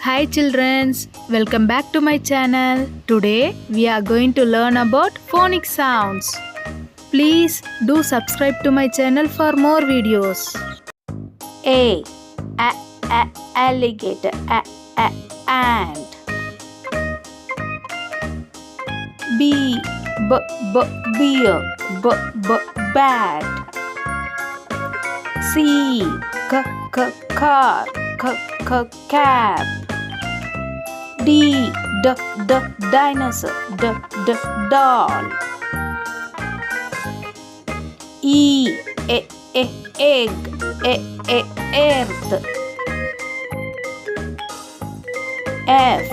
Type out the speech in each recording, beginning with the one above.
Hi childrens, welcome back to my channel. Today we are going to learn about phonics sounds. Please do subscribe to my channel for more videos. A alligator, ant. B bear, bat. C car, cab. D dinosaur, doll. E egg, earth. F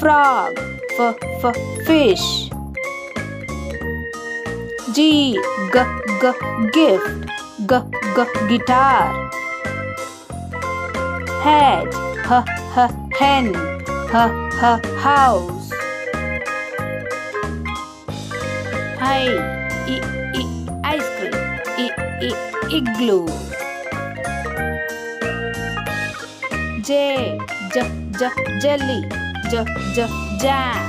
frog, fish. G gift, guitar. H hen, house. I ice cream, igloo. J jelly, jam.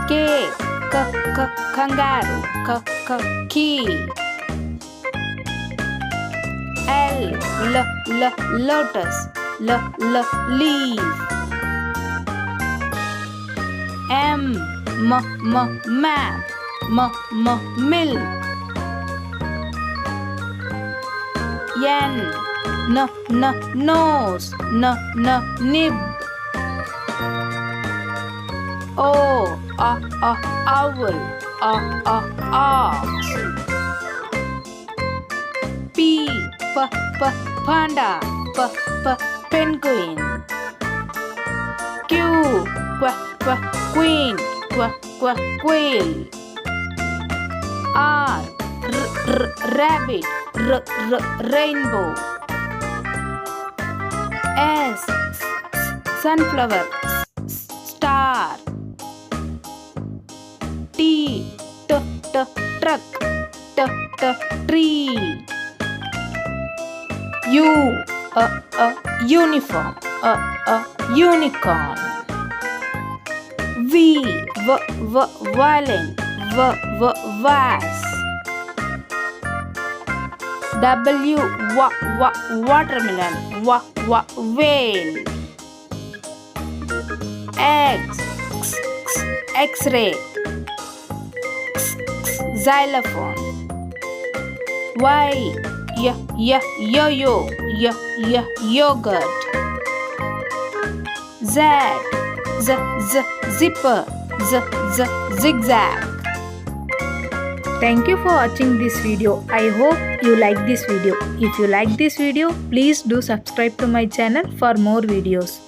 K kangaroo, key. L lotus, leaf. M map, milk. N nose, nib. O owl, ox. P panda, penguin. Q queen, quail. R rabbit, rainbow. S sunflower, star. T truck, tree. U uniform, unicorn. V violin, vase. W watermelon, whale. X X-ray, xylophone. Y yo-yo, yogurt. Z zipper, zigzag. Thank you for watching this video. I hope you like this video. If you like this video, please do subscribe to my channel for more videos.